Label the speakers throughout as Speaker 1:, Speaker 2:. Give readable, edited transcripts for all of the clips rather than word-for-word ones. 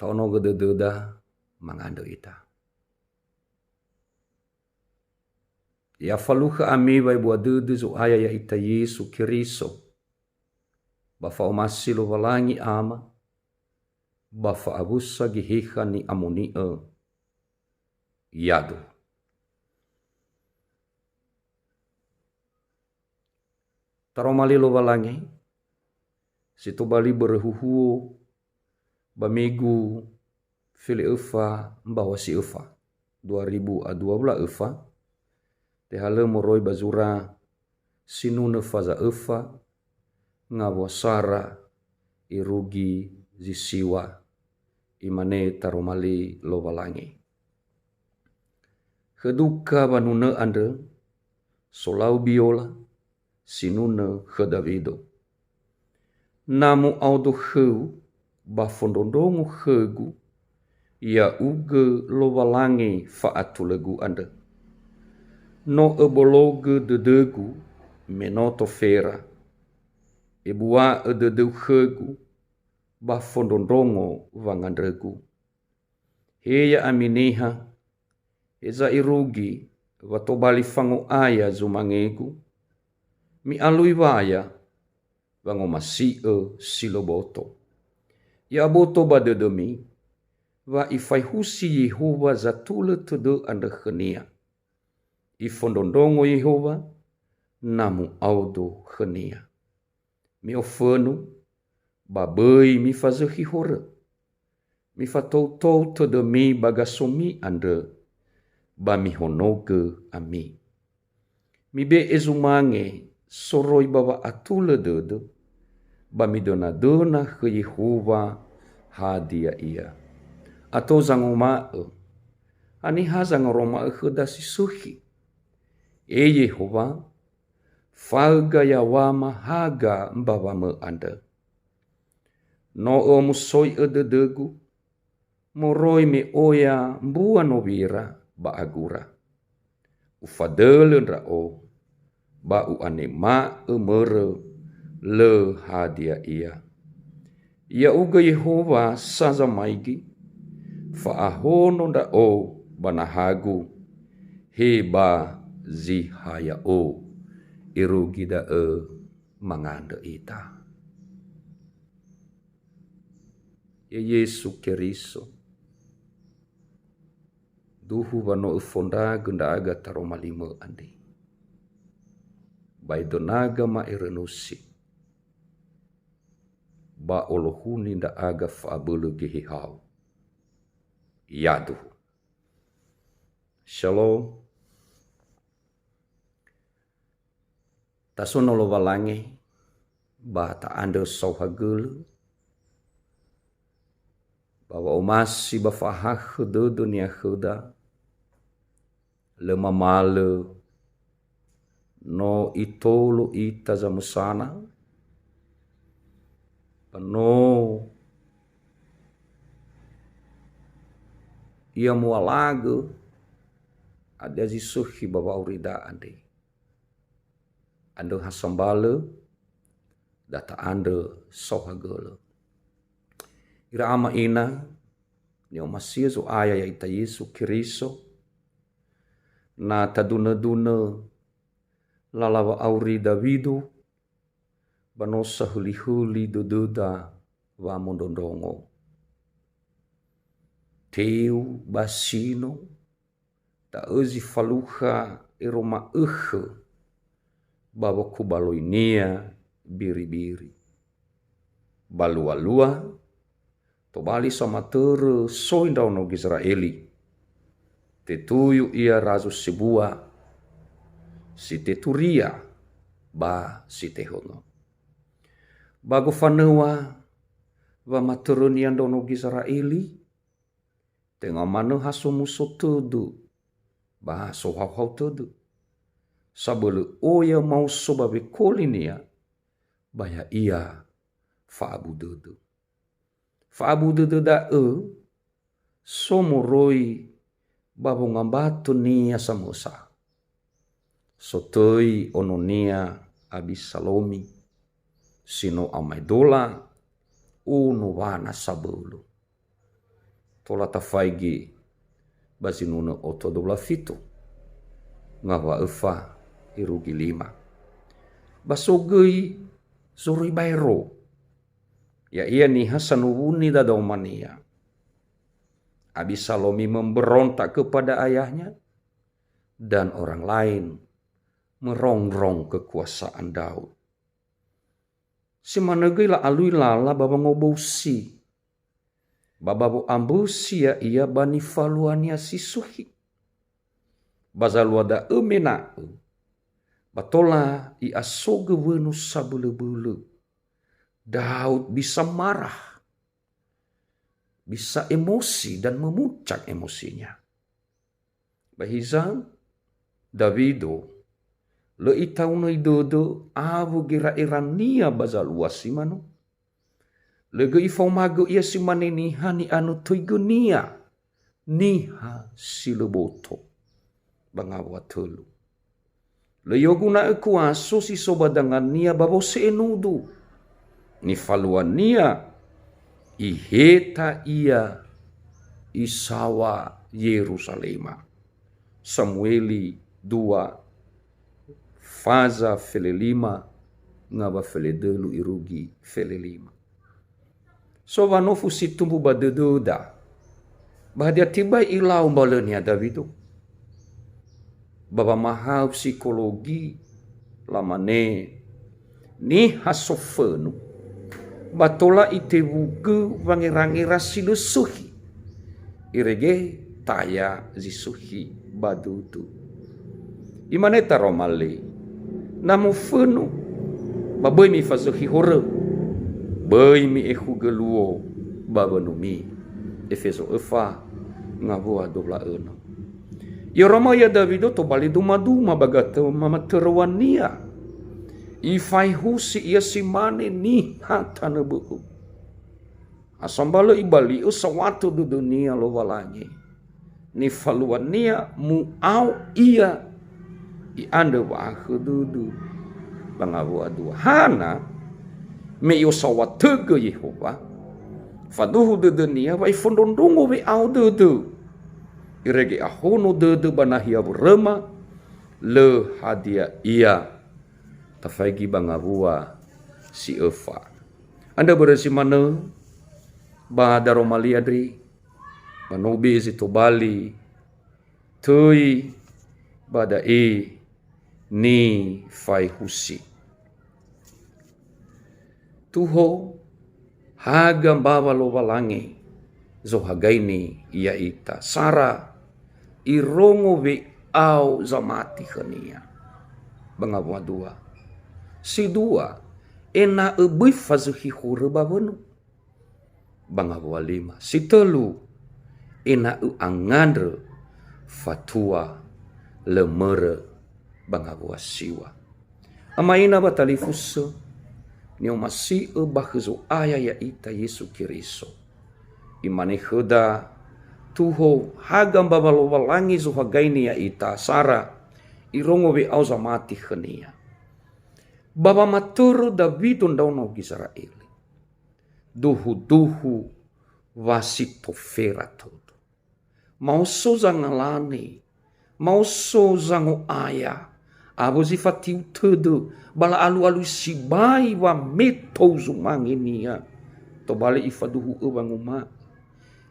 Speaker 1: Taono gededa mangando ita. Ya faluha ami vai bua dudu zo aya ya ita Yesu Kiriso. Bafa omasi lo walangi ama. Bafa abusa gihiha ni amuni yadu. Taromali lo walangi. Situ bali berehuhu. Bamigu fili ufa mbawa si ufa 2012 ufa tehale moroi bazura sinune faza ufa ngawasara irugi zisiwa imane taromali lowalangi keduka banune ande solau biola sinune kedavido namu audo heu bafondondongo hegu ya uge lowalangi faatulegu anda. No ebologe dedegu menoto fera. Ebua ededeu hegu bafondondongo vangandregu. Heya aminiha eza irugi watobali fango aya zumangegu. Mi alui waya vango masio siloboto. Ya boto badedemi, wa ifai husi Yehova zatule tudu anda khenia. Ifondondongo Yehova, namu audo khenia. Mi ofenu, babei mi fazehi hore. Mi fatou tudemi bagasomi anda, ba mi honoge ami. Mi be ezumange, soroi bawa atule dedu, ba mi dona ke Yehova hadia ia. Atau zangoma ani hazangoroma khedasi suhi. E Yehova falga yawama haga mbawame anda. No o musoi ededegu moroi me oya mbua novira ba agura. Ufadelen ra o ba u anema emere le hadia ia. Ya uga Yehova saza maigi faahono da o banahagu heba zihaya o irugida manganda ita. Ya Yesu Kiriso duhu bano ufonda genda aga taromalimo andi. Baidonaga ma irenusi. Ba olohuni da aga fabulu gihihau. Yadu. Shalom. Tasono lo walangi. Ba ta ando sauhagulu. Bawa umasi bafahah do dunia khuda. Lema male. No itolo ita zamusana. Pano ia mualago ada zisuhi bawa urida ande. Ando hasambale data ando sohagolo. Ira ama ina ni omasia zo aya ya ita Yesu Kiriso na taduna lalawa aurida vidu banosa huli-huli dududa wa mondondongo. Teu basino ta ezi faluha eroma bawa kubaloinia biri-biri. Balua-lua tobali sama tere soindau no Israeli. Tetuyu ia razu sebua si teturia ba si tehono. Bago fanewa wa maturunian dono Israeli tengah mana haso muso tudu ba so hau tudu sabelu oya mau sobabe kolinia baya ia faabududu da somoroi babu ngambatu nia samosa sotoi ononia abisalomi sino amaidola uno wana sabulu. Ira ama ina ni omasia zo aya ya ita Yesu Kiriso na taduna ina sino amaidola uno wana sabulu. tola tafaigi basinuna oto dobla fitu ngawa efa irugi 5 basogei zuri bairo ya ia ni hasanuwuni dadomania. Abisalomi memberontak kepada ayahnya dan orang lain merongrong kekuasaan Daud. Si manegei la alui lala baba ngobosi. Baba bo ambusi ya ia bani faluania sisuhi. Bazaluada emena. Batola i asoge wenu sabele-bele. Daud bisa marah. Bisa emosi dan memuncak emosinya. Bahizan Davido le itauna idodo avu gira irania bazal wasimano. Lege ifomago ia simane niha ni anu tuigunia. Niha sileboto. Bangawa telu. Le yoguna ekuaso si sobadangan nia babose enudu. Ni faluan nia. Iheta ia isawa Yerusalema. Samueli 2 faza fele 5 ngaba fele delu irugi fele 5. So vanofu situmbu badedoda. Bahadia tiba ilau balenia Davido. Baba mahal psikologi lamane ni hasofenu. Batola itebugu wangirangira silusuhi. Irege taya zisuhi badudu. Imaneta romale. Namu fenu. Babai mi fazuhi hore. Bai mi ehu geluo. Babanumi. Efeso efa. Ngabua 26. Ya Rama ya Davido to bali duma-duma bagata mamaterwania. Ifai husi ia simane ni hatana buku. Asambalo ibali usawatu di dunia lo walanye. Ni faluania muau ia. I anda wa dudu. Bangabu adu. Hana me usawatu ke Yehova. Faduhu di dunia wa ifondondongo we au dudu. Irege ahono dudu banahia burema. Le hadia ia. Tafagi bangabua si Efa. Anda berasi mana? Bada romali adri. Manobi zito bali. Tui. Bada ni fai husi. Tuho. Hagam bawa lo walangi. Zohagaini ia ita. Sara. Irongo we au zamati khania. Bangabua 2. Si 2 ena ebui fazuhi hura babonu. Bangabua 5. Si 3 ena angandre fatua lemere bangabua siwa. Amaina batali fuso nio masi bahzo aya ya ita Yesu Kiriso. Imane kheda tuho hagam babalo walangi zo hagaini ya ita sara irongo we auzamati khania. Baba maturu Davido ndauno Israel. Duhu wasitofera todo. Mau so zangalane. Mau so zango aya. Abo zifatiu todo. Bala alu sibai wa meto zumanginia. Tobali ifaduhu ubanguma.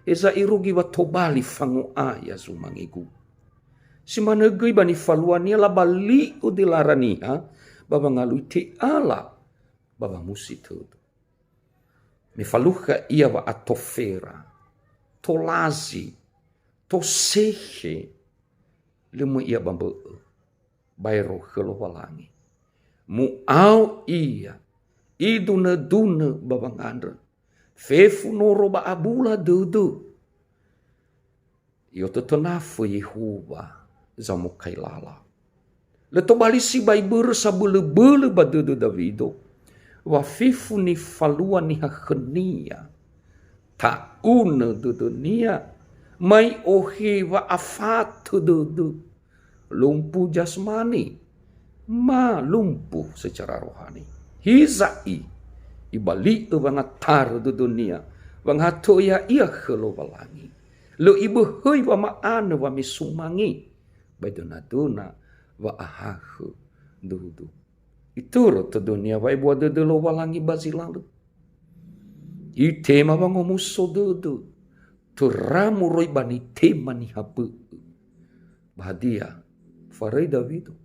Speaker 1: Eza irugi wa tobali fangu aya zumangigu. Simanegui bani faluania la bali udilarania. Baba ngalui te ala. Baba musi todo. Me faluha ia wa atofera. Tolazi. Tosehe. Lemu ia bambu. Bairo khelo walangi. Muau ia. Iduna baba ngandra. Fefu noro ba abula dudu. Iyo tetenafu Yehova. Zamu kailala. Leto bali si baibur sabule-bule badudu Davido. Wafifu ni falua ni hakhenia. Tauna dudunia. Mai ohi wa afatu dudu. Lumpuh jasmani. Ma lumpuh secara rohani. Hizai. Ibali bangatar dudunia. Banghato ya ia khelo balangi. Lo ibu hei wa maana wa misumangi. Baidona wa ahahu dudu. Ituro to dunia wa ibu dudu lo walangi bazilalu. I tema wa ngomuso dudu. Turamu roi bani tema ni habu. Bahadia. Farai Davido.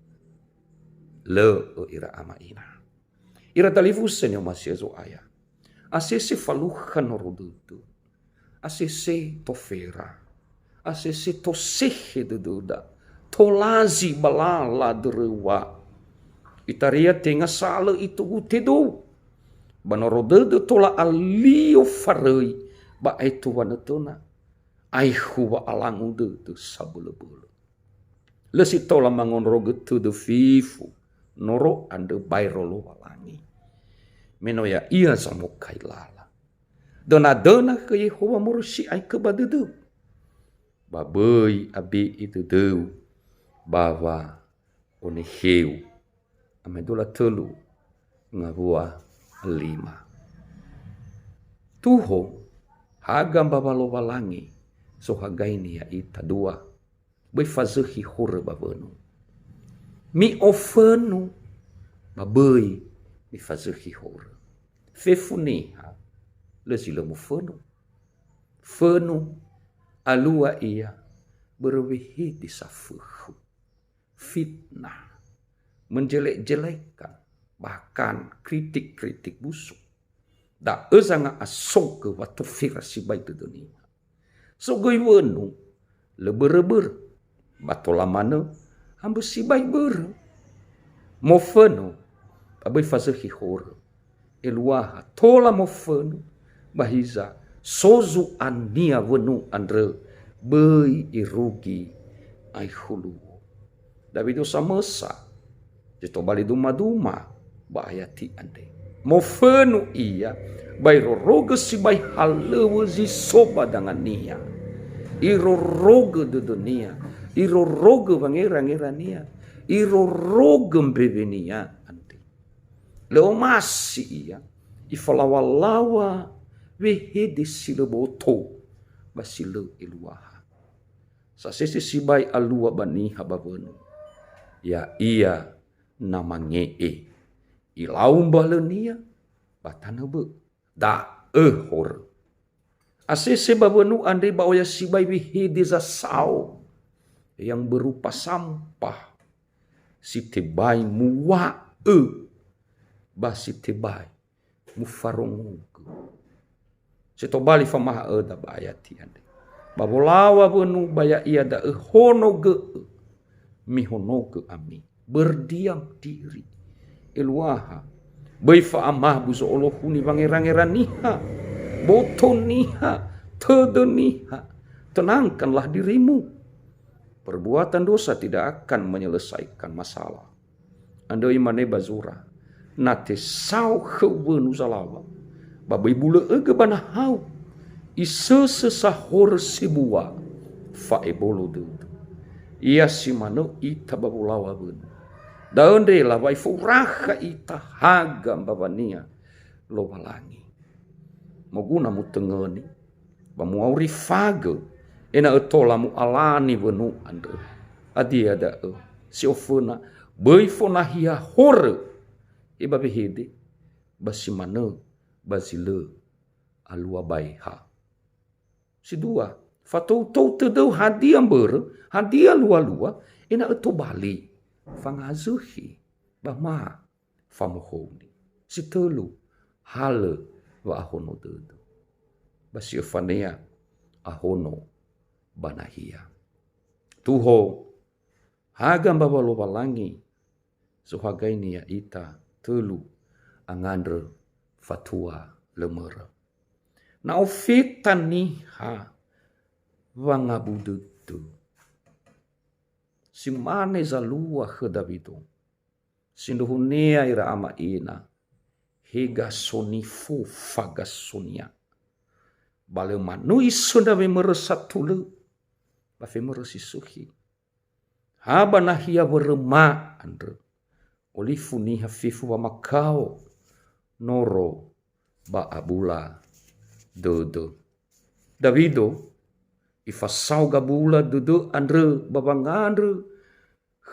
Speaker 1: Le ira ama ina. Ira talifusen yo masih zo aya. Asese faluhan rodudu. Asese tofera. Asese tosehe dududa. Tolazi balala derewa. Itaria tenga sala itu utedo. Banorodudu tola alio farai. Ba itu wanatuna. Aihu wa alangu dudu sabula-bula. Lesi tola mangon rogetu de vivu. Noro ande bairolo walangi. Menoya ia zamukai lala. Dona ke Yehova murusi ai ke badudu. Babai abi itu deu. Bawa one heu. Amedola telu. Ngabua 5. Tuho. Hagam babalo walangi. So hagaini ya ita 2. Bai fazehi hore babenu. Mi ofenu. Babai. Mi fazehi hore. Fefuniha. Lesi lemu fenu. Fenu. Alua ia. Berwehi disafuhu. Fitnah. Menjelek-jelekkan. Bahkan kritik-kritik busuk. Da ezanga asong ke watu firasi baik di dunia. So goi wenu. Leber-leber. Batola mana. Ambu si baik ber. Mofenu. Abai fazehi hore. Eluaha. Tola mofenu. Bahiza. Sozu ania wenu andre. Bai irugi. Ai hulu. Davido samesa. Jito bali duma-duma. Baayati ande. Mofenu ia. Bai roroga si bai halewezi soba dengan nia. Iroroga de dunia. Iroroga wangerang-erania. Iroroga mbebenia ande. Leo masi ia. Ifalawa-lawa. Wehede sileboto. Basile iluaha. Sasese si bai alua baniha babenu. Ya ia namangee. Ilaum balenia. Batana be. Da hor. Asese babenu andai baoya si bai wehede zasau. Yang berupa sampah. Si tebai muwa basi tebai mufarongu. Seto bali famah da bayati ande. Babolawa benu baya ia da hono ge. Mihono ge ami. Berdiam diri. Eluaha. Baifa amah buzo olohuni wangeran-ngeran niha. Boton niha. Tede niha. Tenangkanlah dirimu. Perbuatan dosa tidak akan menyelesaikan masalah. Andai mane bazura. Nate sau khewenu salawa. Babai bula ege banahau. Isa sesahor sibua. Faebolo dudu. Ia si mano ita babulawa benu. Daunde la bai furaha ita hagam babania. Lo balangi. Moguna mutengeni. Bamu auri fage. Ena etola mu alani benu ande. Adia da si ofuna. Bai fona hia hore. Iba behede. Basi mano. Basile alua baiha. Si 2. Fatou tedau hadiah ber. Hadiah lua-lua. Ena eto bali. Fangazuhi. Bahma. Famohoni. Si 3. Hale wa ahono dedu. Basi fanea. Ahono banahia. Tuho. Hagam babalo balangi. Sohagaini ya ita. Telu. Angandre. Fatua lemera. Na ofitan niha. Wangabudutu. Simane zalua ke Davido. Sinduhunia ira ama ina. Hega sonifu fagasonia. Bale manui sundawe meresatule. Bafe meresisuhi. Haba nahia berema andre. Olifu niha fifu wa makao. Noro ba abula dodo. Davido Ifasau gabula dudu andre babangandre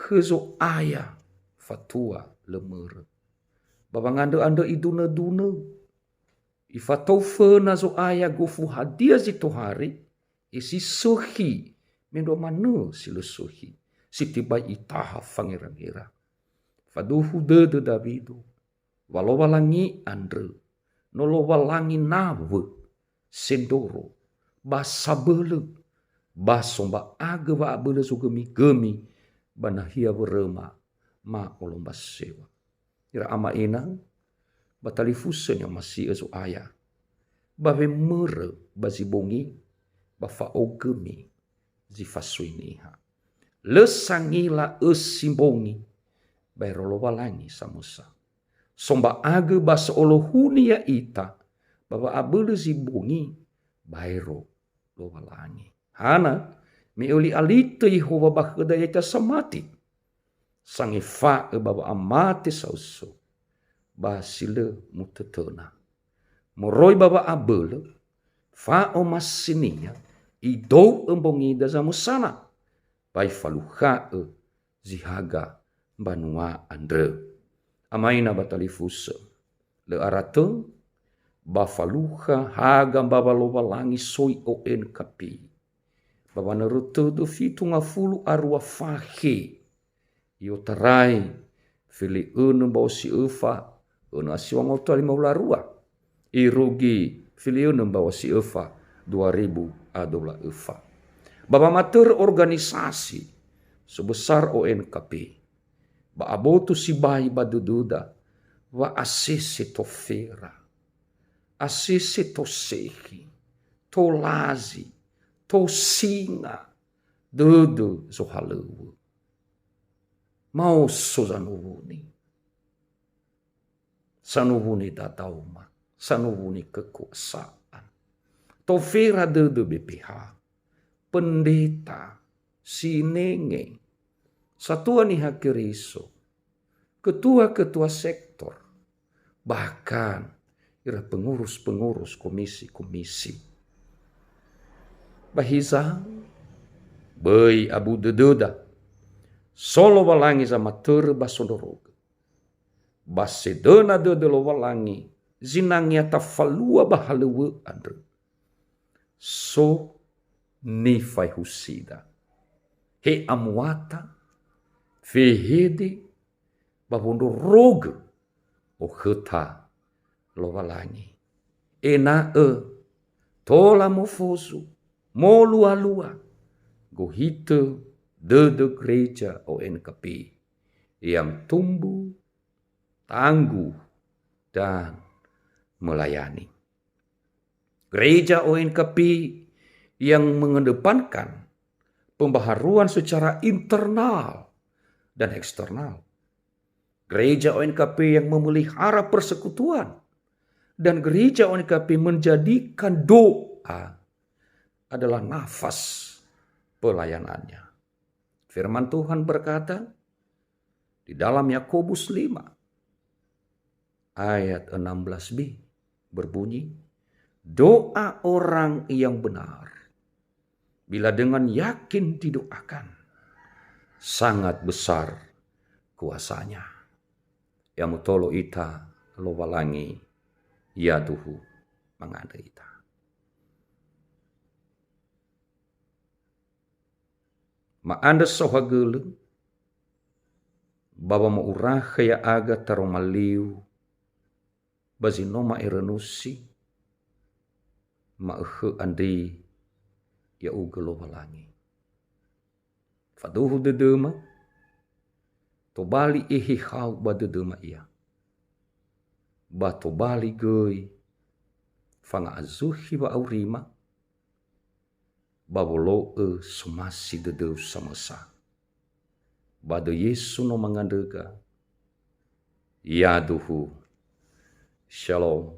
Speaker 1: hezo aya fatua lemere. Babangandre ande iduna-duna. Ifatau fena zo aya gofu hadia zitohari. Isi sohi. Mendo manu silo sohi. Sitiba itaha fangira-ngira. Faduhu dede Davidu. Walau walangi andre. Nolo walangi nawe. Sendoro. Basabele. Basomba aga wa abele so gemi-gemi. Banahia berema. Ma olomba sewa. Ira ama enang. Batalifusen yang masih ezo ayah. Bawe mere bazibongi. Bafa ogemi. Zifasuiniha. Lesangila esimbongi. Bairolo walangi samusa. Somba aga basa olohuni ya ita. Bawa abele zibongi. Bairo lo walangi. Hana. Miuli alito Yehova bakada yata samati. Sangifa bawa amate sauso. Basile mutetena. Moroi bawa abele. Fa omasinia. Idou embongi da zamusana. Bai faluha zihaga banua andre. Amaina batalifuse. Le arato. Bafaluha haga babalo walangi soi oen kapi. Bawana roto do fitunga fulu arwa fahe. Io tarai. Fili unu bau si ufa. Unu asiwa ngotali maularua. Irugi. Fili unu bau si ufa. 2000 ufa. Baba mater organisasi. Sebesar ONKP. Ba abotu si bayi badududa. Wa asisi to fera. Asisi to sehi. To lazi. To singa. Dudu so halewu. Mau so zanuvuni. Sanuvuni datauma. Sanuvuni kekuasaan. To fera dudu BPH. Pendeta. Sinenge. Satuan Iha Keriso. Ketua-ketua sektor. Bahkan ira pengurus-pengurus komisi-komisi. Bahiza, Bay Abu Dedoda, Solo walangi sama ter basondoroga. Basedona dodolo walangi, zinangnya tafalua bahalewe andre. So nifai husida. He amuata, fehede, bahondoroga, o heta lo walangi. Ena tola mofosu. Mo lua-lua. Gohite de gereja ONKP. Yang tumbuh, tangguh, dan melayani. Gereja ONKP yang mengedepankan pembaharuan secara internal dan eksternal. Gereja ONKP yang memelihara persekutuan. Dan gereja ONKP menjadikan doa adalah nafas pelayanannya. Firman Tuhan berkata di dalam Yakobus 5 ayat 16b berbunyi, doa orang yang benar bila dengan yakin didoakan sangat besar kuasanya. Yang mutolo ita lo walangi ya Tuhu mangada ita. Maanda sohagele baba maurah kaya aga taromaliu bazinoma irenusi maahe andi ya ugelo walangi. Faduhu dedema tobali ihihau badedema ia. Ba tobali gei fanga azuhi ba aurima babolo sumasi dedeu samasa. Bado Yesu no mangandega. Yaduhu. Shalom.